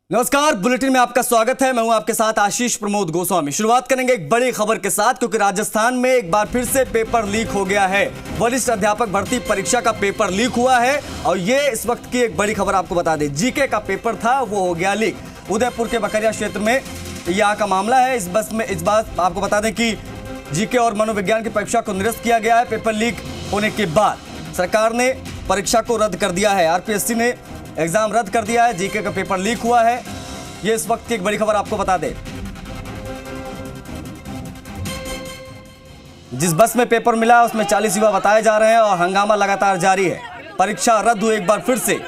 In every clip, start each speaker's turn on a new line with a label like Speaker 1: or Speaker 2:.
Speaker 1: नमस्कार, बुलेटिन में आपका स्वागत है। मैं हूं आपके साथ आशीष प्रमोद गोस्वामी। शुरुआत करेंगे एक बड़ी खबर के साथ, क्योंकि राजस्थान में एक बार फिर से पेपर लीक हो गया है। वरिष्ठ अध्यापक भर्ती परीक्षा का पेपर लीक हुआ है और ये इस वक्त की एक बड़ी खबर आपको बता दें। जीके का पेपर था, वो हो गया लीक। उदयपुर के बकरिया क्षेत्र में यहाँ का मामला है। इस बात आपको बता दें कि जीके और मनोविज्ञान की परीक्षा को निरस्त किया गया है। पेपर लीक होने के बाद सरकार ने परीक्षा को रद्द कर दिया है। आरपीएससी ने एग्जाम रद्द कर दिया है। जीके का पेपर लीक हुआ है। ये इस वक्त की एक बड़ी खबर आपको बता दें। जिस बस में पेपर मिला उसमें 40 युवा बताए जा रहे हैं और हंगामा लगातार जारी है। परीक्षा रद्द हुई एक बार फिर से।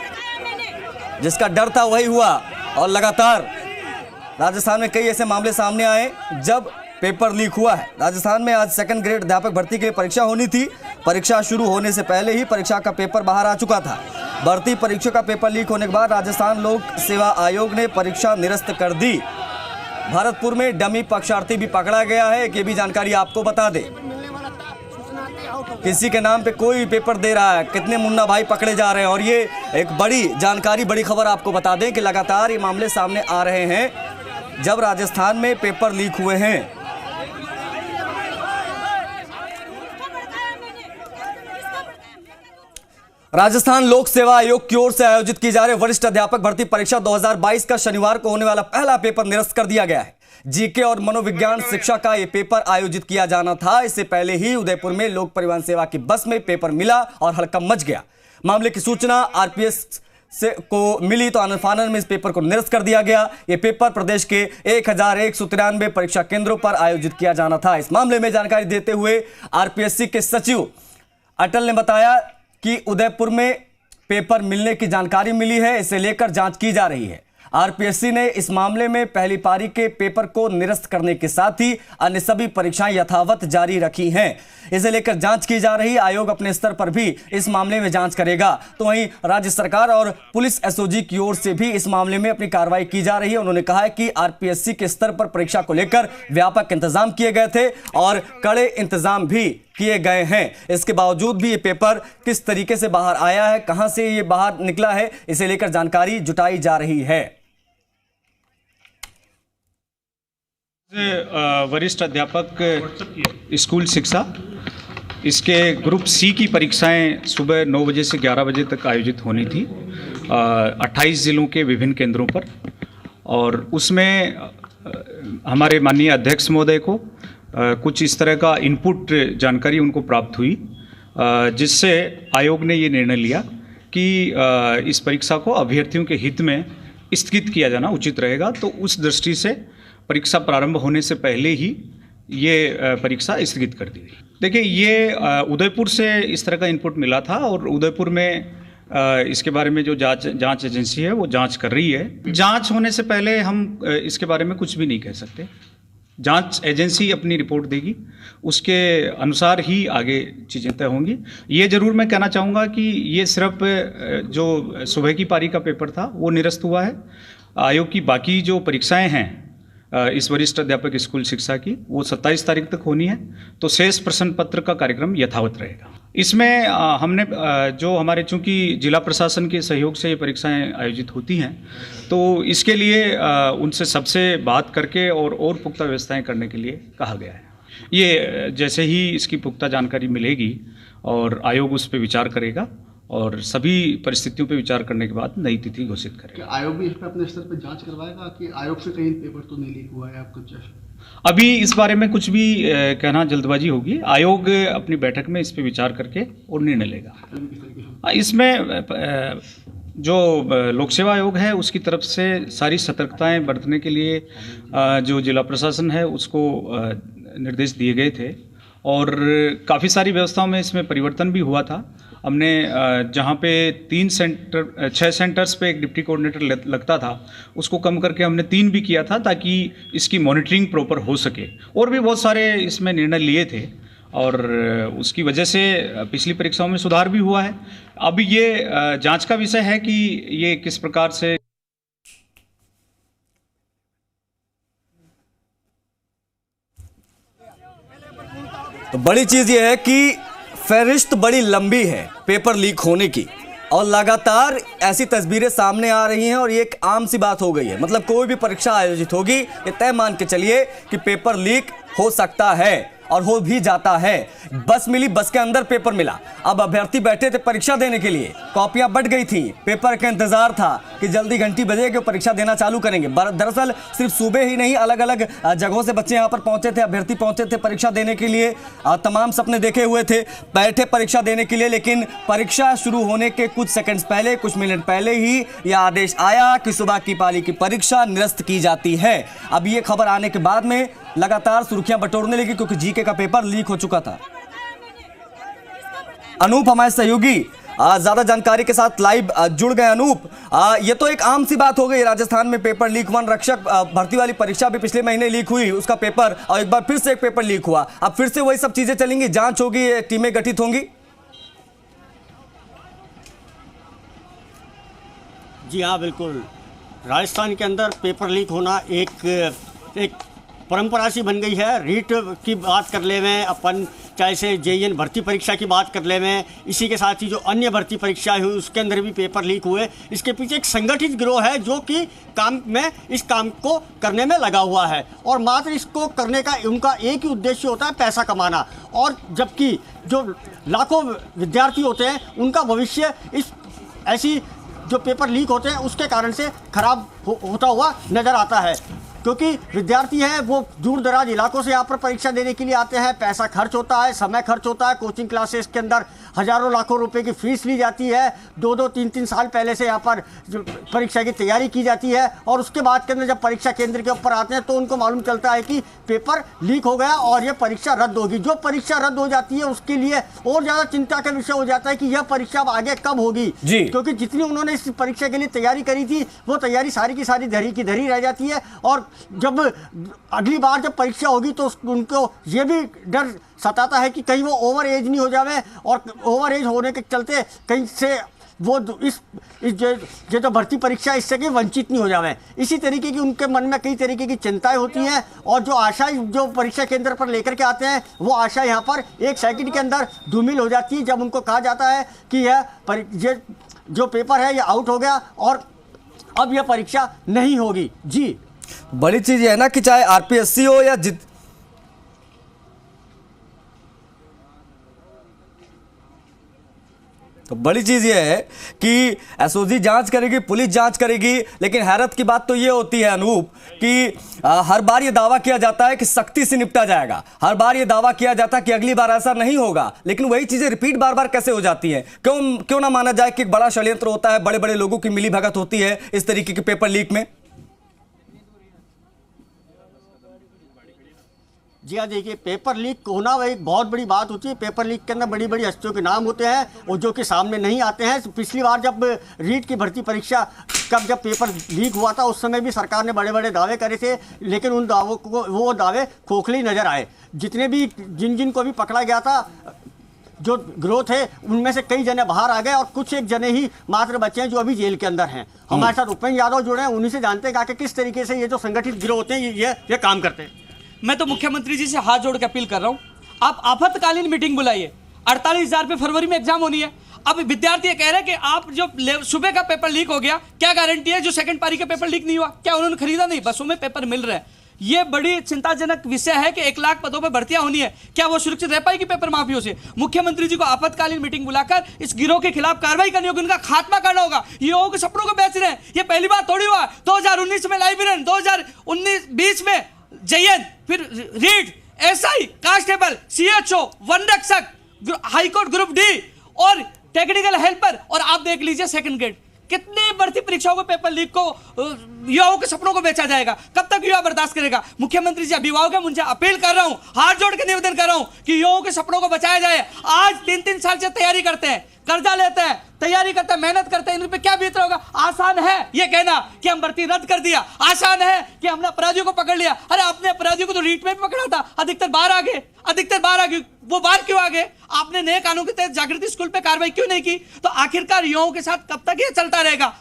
Speaker 1: जिसका डर था वही हुआ और लगातार राजस्थान में कई ऐसे मामले सामने आए जब पेपर लीक हुआ है। राजस्थान में आज सेकंड ग्रेड अध्यापक भर्ती के लिए परीक्षा होनी थी। परीक्षा शुरू होने से पहले ही परीक्षा का पेपर बाहर आ चुका था। भर्ती परीक्षा का पेपर लीक होने के बाद राजस्थान लोक सेवा आयोग ने परीक्षा निरस्त कर दी। भरतपुर में डमी परीक्षार्थी भी पकड़ा गया है। ये भी जानकारी आपको बता दें। किसी के नाम पे कोई पेपर दे रहा है, कितने मुन्ना भाई पकड़े जा रहे हैं। और ये एक बड़ी जानकारी, बड़ी खबर आपको बता दें कि लगातार ये मामले सामने आ रहे हैं जब राजस्थान में पेपर लीक हुए हैं। राजस्थान लोक सेवा आयोग की ओर से आयोजित की जा रही वरिष्ठ अध्यापक भर्ती परीक्षा 2022 का शनिवार को होने वाला पहला पेपर निरस्त कर दिया गया है। जीके और मनोविज्ञान शिक्षा का यह पेपर आयोजित किया जाना था। इससे पहले ही उदयपुर में लोक परिवहन सेवा की बस में पेपर मिला और हड़कंप मच गया। मामले की सूचना आरपीएस को मिली तो आनन-फानन में इस पेपर को निरस्त कर दिया गया। यह पेपर प्रदेश के 1193 परीक्षा केंद्रों पर आयोजित किया जाना था। इस मामले में जानकारी देते हुए आरपीएससी के सचिव अटल ने बताया कि उदयपुर में पेपर मिलने की जानकारी मिली है। इसे लेकर जांच की जा रही है। आरपीएससी ने इस मामले में पहली पारी के पेपर को निरस्त करने के साथ ही अन्य सभी परीक्षाएं यथावत जारी रखी हैं। इसे लेकर जांच की जा रही। आयोग अपने स्तर पर भी इस मामले में जांच करेगा। तो वहीं राज्य सरकार और पुलिस एसओजी की ओर से भी इस मामले में अपनी कार्रवाई की जा रही है। उन्होंने कहा है कि आरपीएससी के स्तर पर परीक्षा को लेकर व्यापक इंतजाम किए गए थे और कड़े इंतजाम भी किए गए हैं। इसके बावजूद भी ये पेपर किस तरीके से बाहर आया है, कहां से ये बाहर निकला है, इसे लेकर जानकारी जुटाई जा रही है।
Speaker 2: वरिष्ठ अध्यापक स्कूल शिक्षा, इसके ग्रुप सी की परीक्षाएं सुबह 9 बजे से 11 बजे तक आयोजित होनी थी 28 जिलों के विभिन्न केंद्रों पर। और उसमें हमारे माननीय अध्यक्ष महोदय को कुछ इस तरह का इनपुट जानकारी उनको प्राप्त हुई, जिससे आयोग ने ये निर्णय लिया कि इस परीक्षा को अभ्यर्थियों के हित में स्थगित किया जाना उचित रहेगा। तो उस दृष्टि से परीक्षा प्रारंभ होने से पहले ही ये परीक्षा स्थगित कर दी गई। देखिए, ये उदयपुर से इस तरह का इनपुट मिला था और उदयपुर में इसके बारे में जो जांच एजेंसी है वो जांच कर रही है। जांच होने से पहले हम इसके बारे में कुछ भी नहीं कह सकते। जांच एजेंसी अपनी रिपोर्ट देगी, उसके अनुसार ही आगे चीज़ें तय होंगी। ये ज़रूर मैं कहना चाहूँगा कि ये सिर्फ जो सुबह की पारी का पेपर था वो निरस्त हुआ है। आयोग की बाकी जो परीक्षाएं हैं इस वरिष्ठ अध्यापक स्कूल शिक्षा की, वो 27 तारीख तक होनी है। तो शेष प्रश्न पत्र का कार्यक्रम यथावत रहेगा। इसमें हमने जो हमारे चूंकि जिला प्रशासन के सहयोग से ये परीक्षाएं आयोजित होती हैं, तो इसके लिए उनसे सबसे बात करके और पुख्ता व्यवस्थाएं करने के लिए कहा गया है। ये जैसे ही इसकी पुख्ता जानकारी मिलेगी और आयोग उस पर विचार करेगा और सभी परिस्थितियों पर विचार करने के बाद नई तिथि घोषित करेगा।
Speaker 3: आयोग भी इस पर अपने स्तर पर जांच करवाएगा कि आयोग से कहीं पेपर तो नहीं लीक हुआ है आपको?
Speaker 2: अभी इस बारे में कुछ भी कहना जल्दबाजी होगी। आयोग अपनी बैठक में इस पर विचार करके और निर्णय लेगा। इसमें जो लोक सेवा आयोग है उसकी तरफ से सारी सतर्कताएं बरतने के लिए जो जिला प्रशासन है उसको निर्देश दिए गए थे और काफ़ी सारी व्यवस्थाओं में इसमें परिवर्तन भी हुआ था। हमने जहाँ पे 6 सेंटर्स पे एक डिप्टी कोऑर्डिनेटर लगता था, उसको कम करके हमने 3 भी किया था ताकि इसकी मॉनिटरिंग प्रॉपर हो सके। और भी बहुत सारे इसमें निर्णय लिए थे और उसकी वजह से पिछली परीक्षाओं में सुधार भी हुआ है। अब ये जांच का विषय है कि ये किस प्रकार से।
Speaker 1: तो बड़ी चीज ये है कि फहरिस्त बड़ी लंबी है पेपर लीक होने की। और लगातार ऐसी तस्वीरें सामने आ रही हैं और ये एक आम सी बात हो गई है। मतलब कोई भी परीक्षा आयोजित होगी, ये तय मान के चलिए कि पेपर लीक हो सकता है और हो भी जाता है। बस मिली, बस के अंदर पेपर मिला। अब अभ्यर्थी बैठे थे परीक्षा देने के लिए, कॉपियां बट गई थी, पेपर का इंतजार था कि जल्दी घंटी बजेगी और परीक्षा देना चालू करेंगे। दरअसल सिर्फ सूबे ही नहीं, अलग अलग जगहों से बच्चे यहाँ पर पहुंचे थे, अभ्यर्थी पहुंचे थे परीक्षा देने के लिए। तमाम सपने देखे हुए थे, बैठे परीक्षा देने के लिए। लेकिन परीक्षा शुरू होने के कुछ सेकंड्स पहले, कुछ मिनट पहले ही यह आदेश आया कि सुबह की पाली की परीक्षा निरस्त की जाती है। अब ये खबर आने के बाद में लगातार सुर्खियां बटोरने लगी, क्योंकि जीके का पेपर लीक हो चुका था। अनूप हमारे सहयोगी ज्यादा जानकारी के साथ लाइव जुड़ गए। अनूप, ये तो एक आम सी बात हो गई राजस्थान में, पेपर लीक। वन रक्षक भर्ती वाली परीक्षा भी पिछले महीने लीक हुई, उसका पेपर, और एक बार फिर से एक पेपर लीक हुआ। अब फिर से वही सब चीजें चलेंगी, जांच होगी, टीमें गठित होंगी।
Speaker 4: जी हाँ, बिल्कुल। राजस्थान के अंदर पेपर लीक होना एक परंपरा सी बन गई है। रीट की बात कर ले में अपन, चाहे से जेईएन भर्ती परीक्षा की बात कर ले में, इसी के साथ ही जो अन्य भर्ती परीक्षाएं हुई उसके अंदर भी पेपर लीक हुए। इसके पीछे एक संगठित गिरोह है जो कि इस काम को करने में लगा हुआ है, और मात्र इसको करने का उनका एक ही उद्देश्य होता है, पैसा कमाना। और जबकि जो लाखों विद्यार्थी होते हैं उनका भविष्य इस ऐसी जो पेपर लीक होते हैं उसके कारण से खराब होता हुआ नजर आता है। क्योंकि विद्यार्थी हैं वो दूर दराज इलाकों से यहाँ पर परीक्षा देने के लिए आते हैं, पैसा खर्च होता है, समय खर्च होता है। कोचिंग क्लासेस के अंदर हजारों लाखों रुपए की फीस ली जाती है, 2-3 साल पहले से यहाँ पर परीक्षा की तैयारी की जाती है, और उसके बाद के अंदर जब परीक्षा केंद्र के ऊपर आते हैं तो उनको मालूम चलता है कि पेपर लीक हो गया और यह परीक्षा रद्द होगी। जो परीक्षा रद्द हो जाती है उसके लिए और ज़्यादा चिंता का विषय हो जाता है कि यह परीक्षा अब आगे कब होगी, क्योंकि जितनी उन्होंने इस परीक्षा के लिए तैयारी करी थी वो तैयारी सारी की सारी धरी की धरी रह जाती है। और जब अगली बार जब परीक्षा होगी तो उनको ये भी डर सताता है कि कहीं वो ओवर एज नहीं हो जावे, और ओवर एज होने के चलते कहीं से वो इस जो भर्ती परीक्षा इससे कि वंचित नहीं हो जावे। इसी तरीके की उनके मन में कई तरीके की चिंताएं होती हैं, और जो आशाएं जो परीक्षा केंद्र पर लेकर के आते हैं वो आशा यहाँ पर एक सेकंड के अंदर धूमिल हो जाती है जब उनको कहा जाता है कि यह जो पेपर है ये आउट हो गया और अब यह परीक्षा नहीं होगी। जी,
Speaker 1: बड़ी चीज ये है ना कि चाहे आरपीएससी हो या तो बड़ी चीज ये है कि एसओजी जांच करेगी, पुलिस जांच करेगी। लेकिन हैरत की बात तो ये होती है अनूप कि हर बार ये दावा किया जाता है कि सख्ती से निपटा जाएगा, हर बार ये दावा किया जाता है कि अगली बार ऐसा नहीं होगा, लेकिन वही चीजें रिपीट बार बार कैसे हो जाती हैं? क्यों ना माना जाए कि एक बड़ा षड्यंत्र होता है, बड़े बड़े लोगों की मिलीभगत होती है इस तरीके के पेपर लीक में?
Speaker 4: जी हाँ, देखिए, पेपर लीक होना वह एक बहुत बड़ी बात होती है। पेपर लीक के अंदर बड़ी बड़ी हस्तियों के नाम होते हैं और जो कि सामने नहीं आते हैं। पिछली बार जब रीट की भर्ती परीक्षा जब पेपर लीक हुआ था उस समय भी सरकार ने बड़े बड़े दावे करे थे, लेकिन उन दावों को वो दावे खोखले नजर आए। जितने भी जिन को भी पकड़ा गया था, जो ग्रोथ है उनमें से कई जने बाहर आ गए और कुछ एक जने ही मात्र बचे हैं जो अभी जेल के अंदर हैं। हमारे साथ उपेंद्र यादव जुड़े हैं, उन्हीं से जानते हैं कि किस तरीके से ये जो संगठित गिरोह होते हैं ये काम करते हैं।
Speaker 5: मैं तो मुख्यमंत्री जी से हाथ जोड़ के अपील कर रहा हूं, आप आपातकालीन मीटिंग बुलाइए। 48,000 पे फरवरी में एग्जाम होनी है। अब विद्यार्थी ये कह रहे हैं कि आप जो सुबह का पेपर लीक हो गया, क्या गारंटी है जो सेकंड पारी का पेपर लीक नहीं हुआ? क्या उन्होंने खरीदा नहीं? बसों में पेपर मिल रहे हैं। ये बड़ी चिंताजनक विषय है कि 1 लाख पदों पर भर्तियां होनी है। क्या वो सुरक्षित रह पाएगी पेपर माफियों से? मुख्यमंत्री जी को आपातकालीन मीटिंग बुलाकर इस गिरोह के खिलाफ कार्रवाई करनी होगी, उनका खात्मा करना होगा। ये लोगों के सपनों को बेच रहे हैं, ये पहली बार थोड़ी हुआ। 2019 में लाइब्रेरियन, 2019-20 में जेईएन, फिर रीट, एसआई, कांस्टेबल, सीएचओ, वन रक्षक, हाईकोर्ट ग्रुप डी और टेक्निकल हेल्पर, और आप देख लीजिए सेकंड ग्रेड। कितनी भर्ती परीक्षाओं को पेपर लीक को युवाओं के सपनों को बेचा जाएगा? कब तक युवा बर्दाश्त करेगा? मुख्यमंत्री जी अभिभावक है, मुझे अपील कर रहा हूं, हाथ जोड़ के निवेदन कर रहा हूं कि युवाओं के सपनों को बचाया जाए। आज 3-3 साल से तैयारी करते हैं, कर्जा लेते हैं, तैयारी करते हैं, मेहनत करते हैं, इन पे क्या बीत रहा होगा? आसान है ये कहना कि हम भर्ती रद्द कर दिया, आसान है कि हमने अपराधियों को पकड़ लिया। अरे आपने अपराधियों को तो रीट में भी पकड़ा था, अधिकतर बाहर आ गए, वो बाहर क्यों आ गए? आपने नए कानून के तहत जागृति स्कूल पे कार्रवाई क्यों नहीं की? तो आखिरकार युवाओं के साथ कब तक ये चलता रहेगा?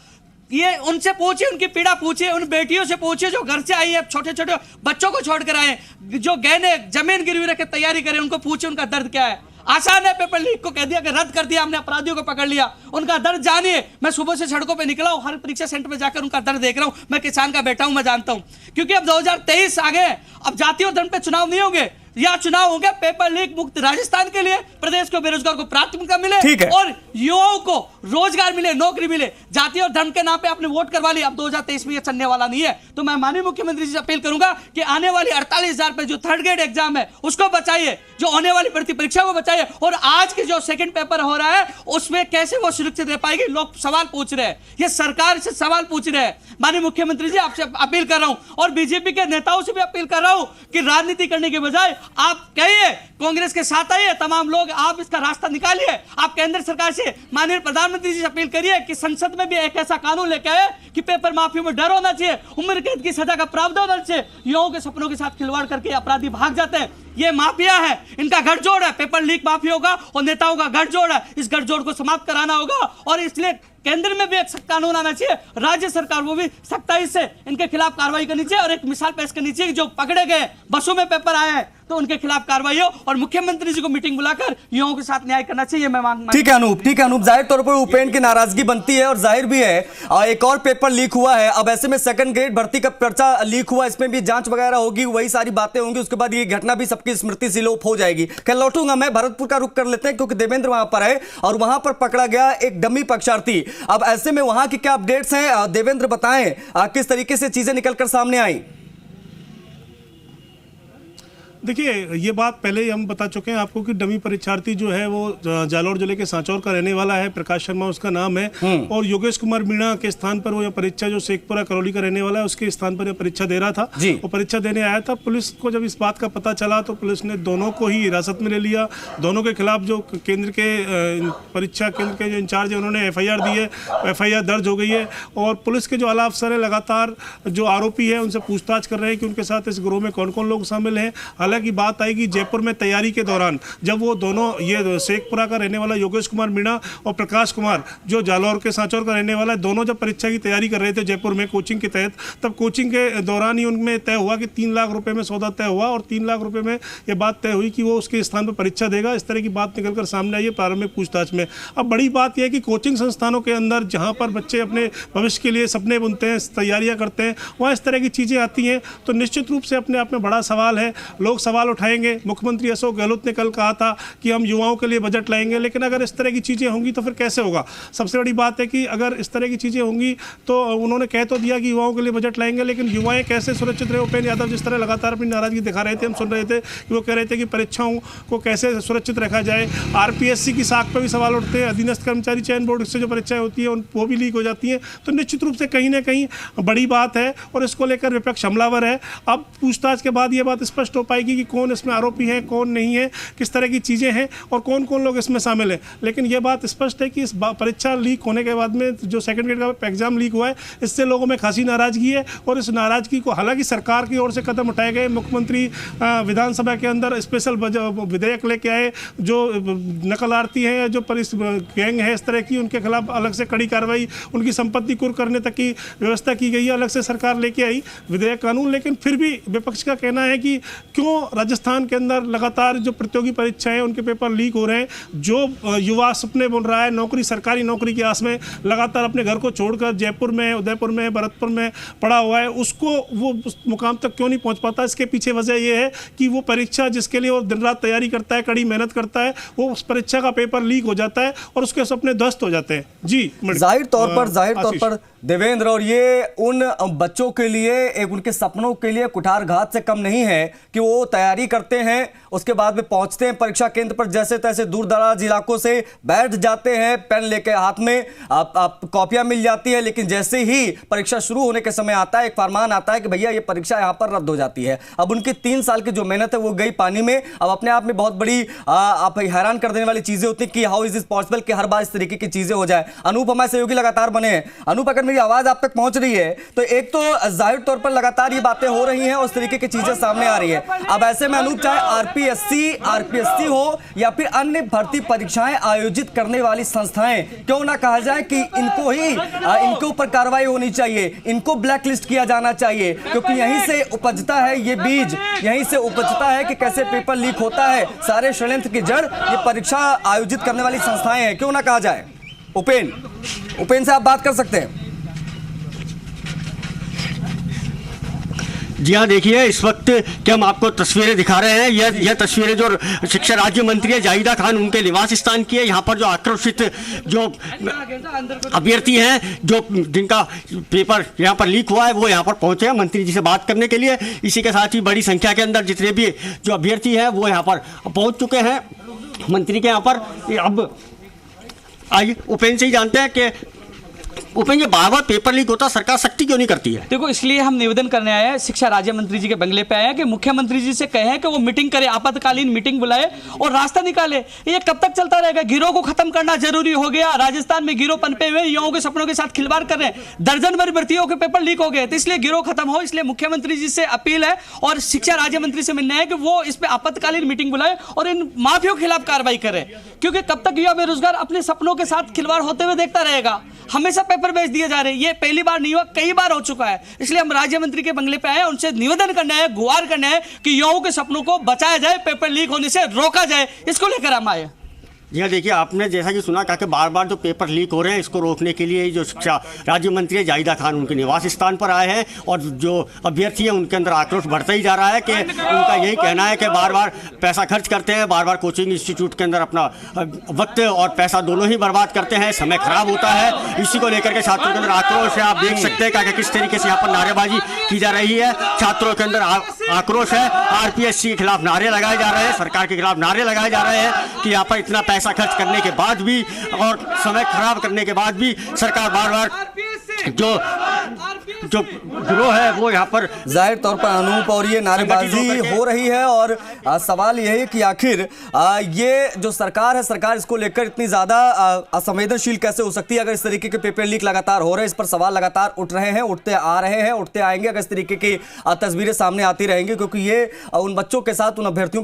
Speaker 5: ये उनसे पूछिए, उनकी पीड़ा पूछिए, उन बेटियों से पूछिए जो घर से आई है, छोटे छोटे बच्चों को छोड़कर आए, जो गहने जमीन गिरवी रख के तैयारी करें, उनको पूछिए उनका दर्द क्या है। आसान है पेपर लीक को कह दिया कि रद्द कर दिया, हमने अपराधियों को पकड़ लिया। उनका दर्द जानिए। मैं सुबह से सड़कों पे निकला हूं, हर परीक्षा सेंटर पे जाकर उनका दर्द देख रहा हूं। मैं किसान का बेटा हूं, मैं जानता हूं। क्योंकि अब 2023 आ गए, अब जाति और धर्म पे चुनाव नहीं होंगे, या चुनाव होंगे पेपर लीक मुक्त राजस्थान के लिए, प्रदेश के बेरोजगार को प्राथमिकता मिले और युवाओं को रोजगार मिले, नौकरी मिले। जाति और धर्म के नाम पे आपने वोट करवा लिया, अब 2023 में ये चलने वाला नहीं है। तो मैं माननीय मुख्यमंत्री जी से अपील करूंगा कि आने वाली 48,000 पे जो थर्ड ग्रेड एग्जाम है उसको बचाइए, जो होने वाली भर्ती परीक्षा को बचाइए, और आज के जो सेकंड पेपर हो रहा है उसमें कैसे वो सुरक्षित रह पाएगी। लोग सवाल पूछ रहे हैं, ये सरकार से सवाल पूछ रहे हैं। माननीय मुख्यमंत्री जी आपसे अपील कर रहा हूं और बीजेपी के नेताओं से भी अपील कर रहा हूं कि राजनीति करने के बजाय आप कहिए कांग्रेस के साथ आइए, तमाम लोग आप इसका रास्ता निकालिए। आप केंद्र सरकार से, माननीय प्रधानमंत्री जी से अपील करिए कि संसद में भी एक ऐसा कानून लेके आए कि पेपर माफियों में डर होना चाहिए, उम्र कैद की सजा का प्रावधान होना चाहिए। युवाओं के सपनों के साथ खिलवाड़ करके अपराधी भाग जाते हैं। ये माफिया है, इनका गठजोड़ है, पेपर लीक माफियों का और नेताओं का गठजोड़ है। इस गठजोड़ को समाप्त कराना होगा और इसलिए केंद्र में भी एक सख्त कानून आना चाहिए, राज्य सरकार वो भी सख्ताई से इनके खिलाफ कार्रवाई करनी चाहिए और एक मिसाल पेश करनी चाहिए कि जो पकड़े गए बसों में पेपर आए हैं तो उनके खिलाफ कार्रवाई हो और मुख्यमंत्री जी को मीटिंग बुलाकर युवाओं के साथ न्याय करना चाहिए। मैं मांग
Speaker 1: ठीक है अनूप, जाहिर तौर पर उपेंद्र की नाराजगी बनती है और जाहिर भी है। एक और पेपर लीक हुआ है, अब ऐसे में सेकंड ग्रेड भर्ती का पर्चा लीक हुआ, इसमें भी जांच वगैरह होगी, वही सारी बातें होंगी, उसके बाद ये घटना भी सबकी स्मृति से लोप हो जाएगी। खैर लौटूंगा मैं, भरतपुर का रुख कर लेते हैं क्योंकि देवेंद्र वहां पर है और वहां पर पकड़ा गया एक डमी परीक्षार्थी। अब ऐसे में वहां की क्या अपडेट्स हैं देवेंद्र, बताएं किस तरीके से चीजें निकलकर सामने आई।
Speaker 6: देखिए, ये बात पहले ही हम बता चुके हैं आपको कि डमी परीक्षार्थी जो है वो जालौर जिले के सांचौर का रहने वाला है, प्रकाश शर्मा उसका नाम है, और योगेश कुमार मीणा के स्थान पर वो यह परीक्षा, जो शेखपुरा करौली का रहने वाला है, उसके स्थान पर यह परीक्षा दे रहा था। वो परीक्षा देने आया था। पुलिस को जब इस बात का पता चला तो पुलिस ने दोनों को ही हिरासत में ले लिया। दोनों के खिलाफ जो केंद्र के परीक्षा केंद्र के जो इंचार्ज है उन्होंने FIR दी है, FIR दर्ज हो गई है और पुलिस के जो आला अफसर है लगातार जो आरोपी है उनसे पूछताछ कर रहे हैं कि उनके साथ इस गिरोह में कौन कौन लोग शामिल हैं। हालांकि बात आएगी जयपुर में तैयारी के दौरान, जब वो दोनों, ये शेखपुरा का रहने वाला योगेश कुमार मीणा और प्रकाश कुमार जो जालौर के सांचौर का रहने वाला है, दोनों जब परीक्षा की तैयारी कर रहे थे जयपुर में कोचिंग के तहत, तब कोचिंग के दौरान ही उनमें तय हुआ कि 3 लाख रुपए में सौदा तय हुआ और 3 लाख रुपए में ये बात तय हुई कि वो उसके स्थान पर परीक्षा देगा। इस तरह की बात निकलकर सामने आई है प्रारंभिक पूछताछ में। अब बड़ी बात यह है कि कोचिंग संस्थानों के अंदर जहाँ पर बच्चे अपने भविष्य के लिए सपने बुनते हैं, तैयारियाँ करते हैं, वहाँ इस तरह की चीज़ें आती हैं तो निश्चित रूप से अपने आप में बड़ा सवाल है। लोग सवाल उठाएंगे। मुख्यमंत्री अशोक गहलोत ने कल कहा था कि हम युवाओं के लिए बजट लाएंगे, लेकिन अगर इस तरह की चीज़ें होंगी तो फिर कैसे होगा। सबसे बड़ी बात है कि अगर इस तरह की चीज़ें होंगी तो उन्होंने कह तो दिया कि युवाओं के लिए बजट लाएंगे, लेकिन युवाएं कैसे सुरक्षित रहे। उपेंद्र यादव जिस तरह लगातार अपनी नाराजगी दिखा रहे थे, हम सुन रहे थे कि वो कह रहे थे कि परीक्षाओं को कैसे सुरक्षित रखा जाए। RPSC की साख पर भी सवाल उठते हैं, अधीनस्थ कर्मचारी चयन बोर्ड से जो परीक्षाएं होती है वो भी लीक हो जाती हैं। तो निश्चित रूप से कहीं ना कहीं बड़ी बात है और इसको लेकर विपक्ष हमलावर है। अब पूछताछ के बाद ये बात स्पष्ट हो पाएगी कि कौन इसमें आरोपी है, कौन नहीं है, किस तरह की चीज़ें हैं और कौन कौन लोग इसमें शामिल हैं। लेकिन ये बात स्पष्ट है कि इस परीक्षा लीक होने के बाद में जो सेकंड ग्रेड का एग्जाम लीक हुआ है, इससे लोगों में खासी नाराजगी है और इस नाराजगी को हालांकि सरकार की ओर से कदम उठाए गए। मुख्यमंत्री विधानसभा के अंदर स्पेशल विधेयक लेके आए, जो नकल आरती है, जो गैंग है इस तरह की, उनके खिलाफ अलग से कड़ी कार्रवाई, उनकी संपत्ति कुर्क करने तक की व्यवस्था की गई है, अलग से सरकार लेके आई विधेयक कानून। लेकिन फिर भी विपक्ष का कहना है कि क्यों राजस्थान के अंदर लगातार जो प्रतियोगी परीक्षाएं उनके पेपर लीक हो रहे हैं, जो युवा सपने बुन रहा है, नौकरी, सरकारी नौकरी की आस में लगातार अपने घर को छोड़कर जयपुर में, उदयपुर में, भरतपुर में पड़ा हुआ है, उसको वो उस मुकाम तक क्यों नहीं पहुंच पाता। इसके पीछे वजह यह है कि वो परीक्षा जिसके लिए वो दिन रात तैयारी करता है, कड़ी मेहनत करता है, वो उस परीक्षा का पेपर लीक हो जाता है और उसके सपने ध्वस्त हो जाते हैं। जी,
Speaker 1: जाहिर तौर पर देवेंद्र, और ये उन बच्चों के लिए, एक उनके सपनों के लिए कुठारघात से कम नहीं है कि वो तैयारी करते हैं, उसके बाद में पहुंचते हैं परीक्षा केंद्र पर, जैसे तैसे दूर दराज इलाकों से बैठ जाते हैं, पेन लेके हाथ में, आप कॉपियां मिल जाती है, लेकिन जैसे ही परीक्षा शुरू होने के समय आता है, एक फरमान आता है कि भैया ये परीक्षा यहां पर रद्द हो जाती है। अब उनकी 3 साल की जो मेहनत है वो गई पानी में। अब अपने आप में बहुत बड़ी आप हैरान कर देने वाली चीजें होती है कि हाउ इज इट पॉसिबल कि हर बार इस तरीके की चीजें हो जाए। अनूप हमारे सहयोगी लगातार बने हैं। अनूप, अगर मेरी आवाज आप तक पहुंच रही है तो एक तो जाहिर तौर पर लगातार ये बातें हो रही हैं और उस तरीके की चीजें सामने आ रही है। अब ऐसे में अनूप, चाहे आरपीएससी हो या फिर अन्य भर्ती परीक्षाएं आयोजित करने वाली संस्थाएं, क्यों ना कहा जाए कि इनके ऊपर कार्रवाई होनी चाहिए, इनको ब्लैकलिस्ट किया जाना चाहिए, क्योंकि यहीं से उपजता है ये बीज, यहीं से उपजता है कि कैसे पेपर लीक होता है। सारे षड्यंत्र की जड़ ये परीक्षा आयोजित करने वाली संस्थाएं हैं, क्यों ना कहा जाए। उपेन से आप बात कर सकते हैं।
Speaker 4: जी हाँ, देखिए इस वक्त क्या हम आपको तस्वीरें दिखा रहे हैं, यह तस्वीरें जो शिक्षा राज्य मंत्री है जाहिदा खान उनके निवास स्थान की है। यहाँ पर जो आक्रोशित जो अभ्यर्थी हैं जो जिनका पेपर यहाँ पर लीक हुआ है वो यहाँ पर पहुंचे हैं मंत्री जी से बात करने के लिए। इसी के साथ ही बड़ी संख्या के अंदर जितने भी जो अभ्यर्थी हैं वो यहाँ पर पहुँच चुके हैं मंत्री के यहाँ पर। अब आइए उपेंद्र से ही जानते हैं कि उपेंद्र, बार बार पेपर लीक होता, सरकार सख्ती क्यों नहीं करती है?
Speaker 5: देखो, इसलिए हम निवेदन करने आए हैं, शिक्षा राज्य मंत्री जी के बंगले पे आए हैं कि मुख्यमंत्री जी से कहें कि वो मीटिंग करे, आपातकालीन मीटिंग बुलाए और रास्ता निकाले। ये कब तक चलता रहेगा? गिरोह को खत्म करना जरूरी हो गया। राजस्थान में गिरोह पनपे हुए, युवाओं के सपनों के साथ खिलवाड़ कर रहे हैं। दर्जन भर भर्तियों के पेपर लीक हो गए, तो इसलिए गिरोह खत्म हो। इसलिए मुख्यमंत्री जी से अपील है और शिक्षा राज्य मंत्री से मिलना है कि वो इस पर आपातकालीन मीटिंग बुलाए और इन माफियों के खिलाफ कार्रवाई करें, क्योंकि कब तक युवा बेरोजगार अपने सपनों के साथ खिलवाड़ होते हुए देखता रहेगा। हमेशा पेपर बेच दिए जा रहे हैं, ये पहली बार नहीं हुआ, कई बार हो चुका है। इसलिए हम राज्य मंत्री के बंगले पे आए, उनसे निवेदन करना है, गुहार करना है कि युवाओं के सपनों को बचाया जाए, पेपर लीक होने से रोका जाए, इसको लेकर हम आए।
Speaker 4: जी हाँ, देखिए आपने जैसा कि सुना कहा कि बार बार जो पेपर लीक हो रहे हैं इसको रोकने के लिए जो शिक्षा राज्य मंत्री है जाहिदा खान उनके निवास स्थान पर आए हैं और जो अभ्यर्थी हैं उनके अंदर आक्रोश बढ़ता ही जा रहा है कि उनका यही कहना है कि बार बार पैसा खर्च करते हैं, बार बार कोचिंग इंस्टीट्यूट के अंदर अपना वक्त और पैसा दोनों ही बर्बाद करते हैं, समय खराब होता है। इसी को लेकर के छात्रों के अंदर आक्रोश है। आप देख सकते हैं कि किस तरीके से यहाँ पर नारेबाजी की जा रही है। छात्रों के अंदर आक्रोश है, आरपीएससी के खिलाफ नारे लगाए जा रहे हैं, सरकार के खिलाफ नारे लगाए जा रहे हैं कि यहाँ पर इतना पैसा खर्च करने के बाद भी और समय खराब करने के बाद भी सरकार बार बार जो गिरोह है वो यहाँ पर
Speaker 1: जाहिर तौर पर अनूप और ये नारेबाजी हो रही है। और सवाल यह है कि आखिर ये जो सरकार है, सरकार इसको लेकर इतनी ज्यादा असंवेदनशील कैसे हो सकती है? अगर इस तरीके के पेपर लीक लगातार हो रहे हैं, इस पर सवाल लगातार उठ रहे हैं, उठते आ रहे हैं, उठते आएंगे अगर इस तरीके की तस्वीरें सामने आती रहेंगी, क्योंकि ये उन बच्चों के साथ, उन अभ्यर्थियों